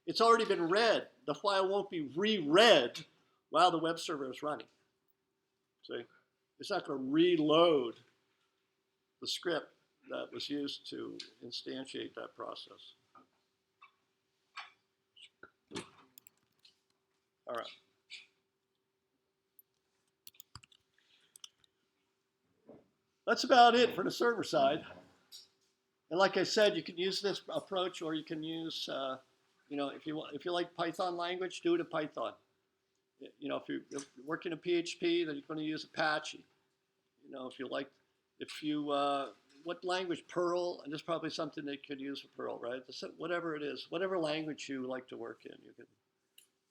it's already been read. The file won't be reread while the web server is running. See, it's not going to reload the script that was used to instantiate that process. All right. That's about it for the server side. And like I said, you can use this approach, or you can use, you know, if you like Python language, do it in Python. You know, if you're working in PHP, then you're going to use Apache. You know, what language? Perl, and there's probably something they could use for Perl, right? Whatever it is, whatever language you like to work in, you can.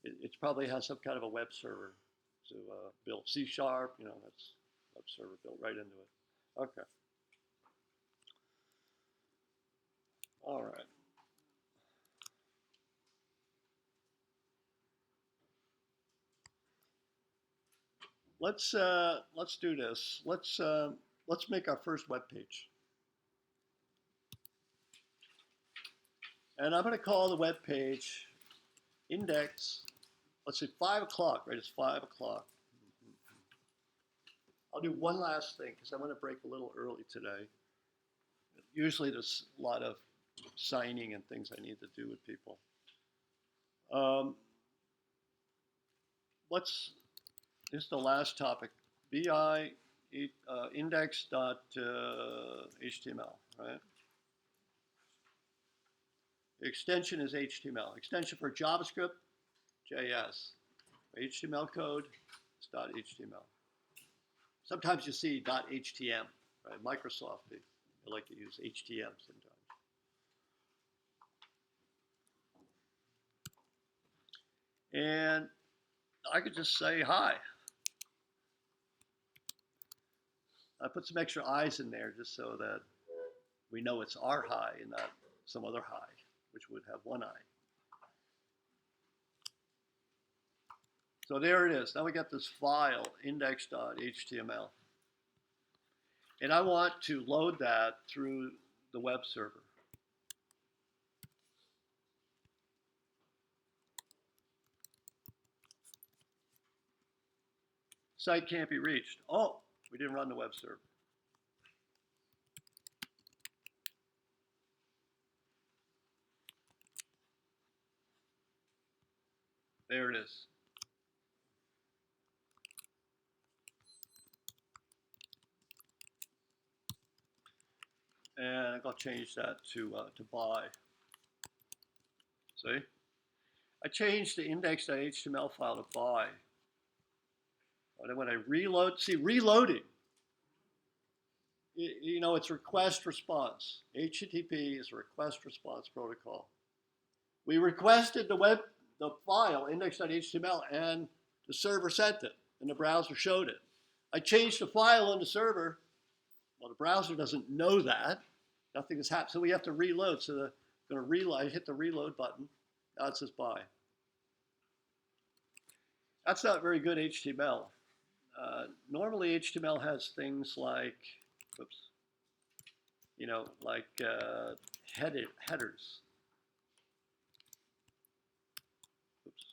It probably has some kind of a web server to build. C#, you know, that's web server built right into it. Okay. All right. Let's do this. Let's make our first web page. And I'm going to call the web page index. Let's say 5 o'clock, right? It's 5 o'clock. I'll do one last thing because I'm going to break a little early today. Usually there's a lot of signing and things I need to do with people. This is the last topic. BI index.html, right? The extension is HTML. Extension for JavaScript, JS. HTML code is .html. Sometimes you see .htm, right? Microsoft, they like to use HTM sometimes. And I could just say hi. I put some extra I's in there just so that we know it's our hi and not some other hi, which would have one I. So there it is. Now we got this file, index.html. And I want to load that through the web server. Site can't be reached. Oh, we didn't run the web server. There it is. And I'm going to change that to by. See? I changed the index.html file to by. And then when I reload, see, reloading, you know, it's request response. HTTP is a request response protocol. We requested the file, index.html, and the server sent it, and the browser showed it. I changed the file on the server. Well, the browser doesn't know that. Nothing has happened. So we have to reload. So I'm going to reload. I hit the reload button. Now it says bye. That's not very good HTML. Normally HTML has things like, oops, you know, like headers. Oops.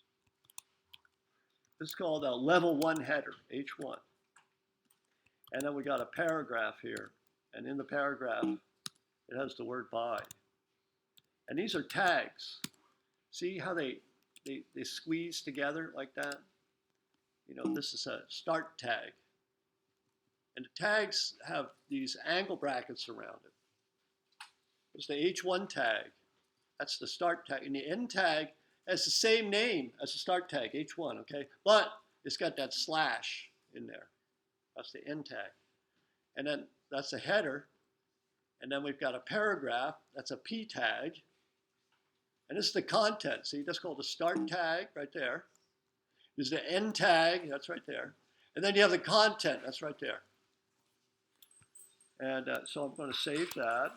This is called a level 1 header, H1. And then we got a paragraph here. And in the paragraph, it has the word by. And these are tags. See how they squeeze together like that? You know, this is a start tag. And the tags have these angle brackets around it. There's the H1 tag. That's the start tag. And the end tag has the same name as the start tag, H1, okay? But it's got that slash in there. That's the end tag. And then that's the header. And then we've got a paragraph. That's a P tag. And this is the content. See, that's called the start tag right there. There's the end tag. That's right there. And then you have the content. That's right there. And so I'm going to save that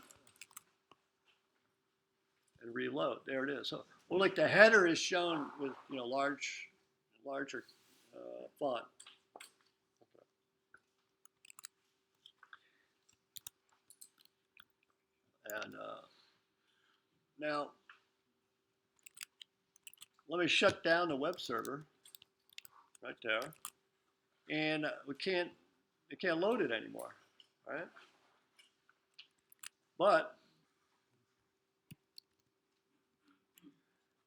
and reload. There it is. So, well, like the header is shown with, you know, larger font. And now, let me shut down the web server right there, and it can't load it anymore, right? But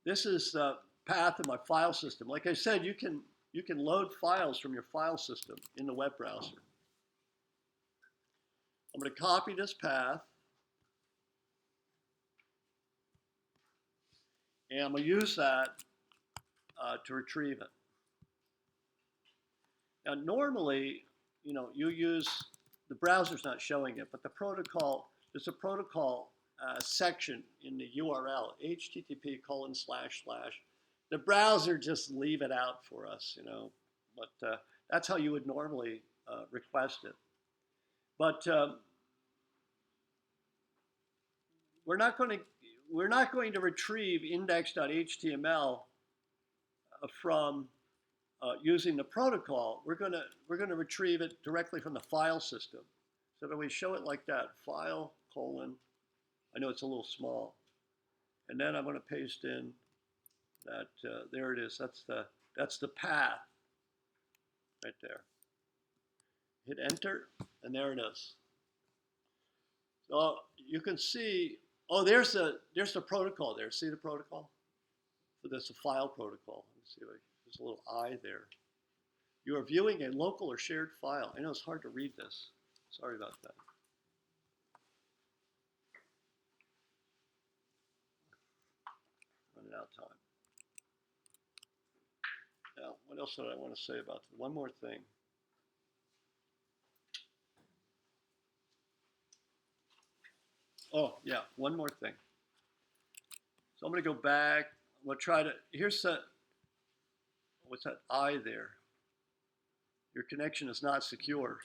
this is the path of my file system. Like I said, you can load files from your file system in the web browser. I'm going to copy this path. And I'm going to use that to retrieve it. Now, normally, you know, you use, the browser's not showing it, but the protocol, there's a protocol section in the URL, http://. The browser just leave it out for us, you know, but that's how you would normally request it. But we're not going to retrieve index.html from using the protocol. We're going to retrieve it directly from the file system. So that we show it like that, file : I know it's a little small, and then I'm going to paste in that. There it is. That's the path right there. Hit enter, and there it is. So you can see. Oh, there's the protocol there. See the protocol? So that's a file protocol. Let's see, there's a little I there. You are viewing a local or shared file. I know it's hard to read this. Sorry about that. Running out of time. Now, what else did I want to say about this? One more thing. Oh, yeah, one more thing. So I'm going to go back. I'm going to try to, here's the, what's that I there? Your connection is not secure.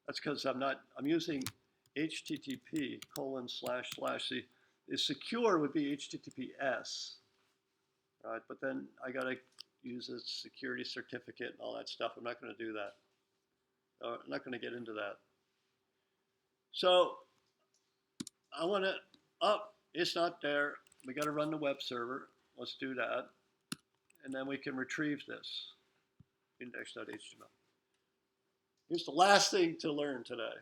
That's because I'm using HTTP : // See, the secure would be HTTPS, right? But then I got to use a security certificate and all that stuff. I'm not going to do that. I'm not going to get into that. So I want to, it's not there. We got to run the web server. Let's do that. And then we can retrieve this, index.html. Here's the last thing to learn today.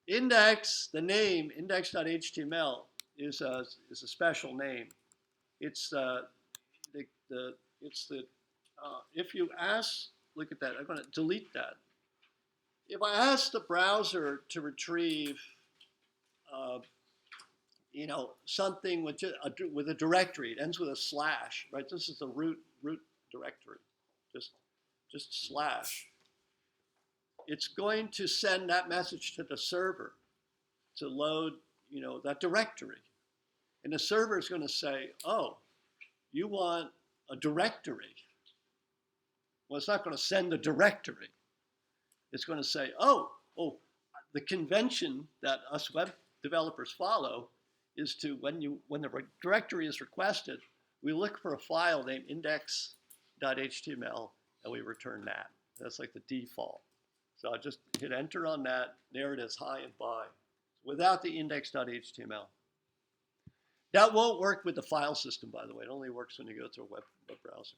Index, the name, index.html is a special name. It's if you ask, look at that, I'm going to delete that. If I ask the browser to retrieve you know, something with a directory. It ends with a slash, right? This is the root directory. Just slash. It's going to send that message to the server to load, you know, that directory. And the server is going to say, oh, you want a directory. Well, it's not going to send the directory. It's going to say, oh, the convention that us web developers follow is to, when the directory is requested, we look for a file named index.html and we return that. That's like the default. So I just hit enter on that. There it is, hi and bye, without the index.html. That won't work with the file system, by the way. It only works when you go to a web browser.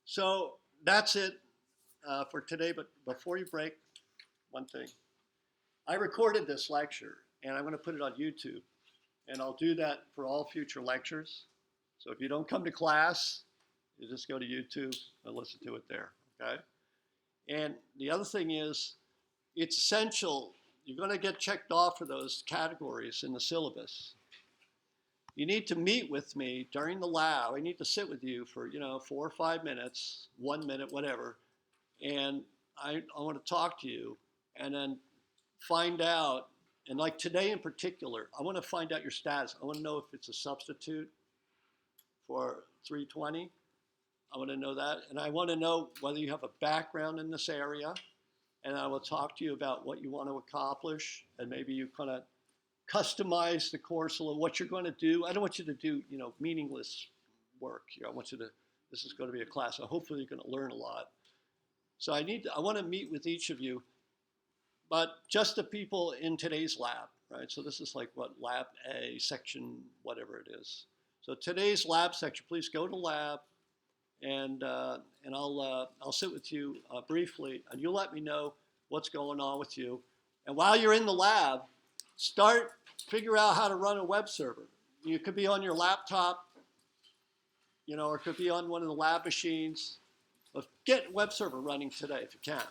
So that's it for today. But before you break, one thing. I recorded this lecture, and I'm going to put it on YouTube. And I'll do that for all future lectures. So if you don't come to class, you just go to YouTube and listen to it there. Okay? And the other thing is, it's essential. You're going to get checked off for those categories in the syllabus. You need to meet with me during the lab. I need to sit with you for, 4 or 5 minutes, 1 minute, whatever. And I want to talk to you and then find out, and like today in particular, I want to find out your status. I want to know if it's a substitute for 320. I want to know that. And I want to know whether you have a background in this area. And I will talk to you about what you want to accomplish. And maybe you kind of customize the course a little, what you're going to do. I don't want you to do, meaningless work. I want you to, this is going to be a class. So hopefully you're going to learn a lot. So I want to meet with each of you, but just the people in today's lab, right? So this is like what, lab A, section, whatever it is. So today's lab section, please go to lab. And I'll sit with you briefly, and you'll let me know what's going on with you. And while you're in the lab, figure out how to run a web server. You could be on your laptop, or it could be on one of the lab machines. But get web server running today if you can,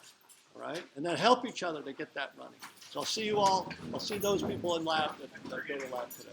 all right? And then help each other to get that running. So I'll see you all. I'll see those people in lab that go to lab today.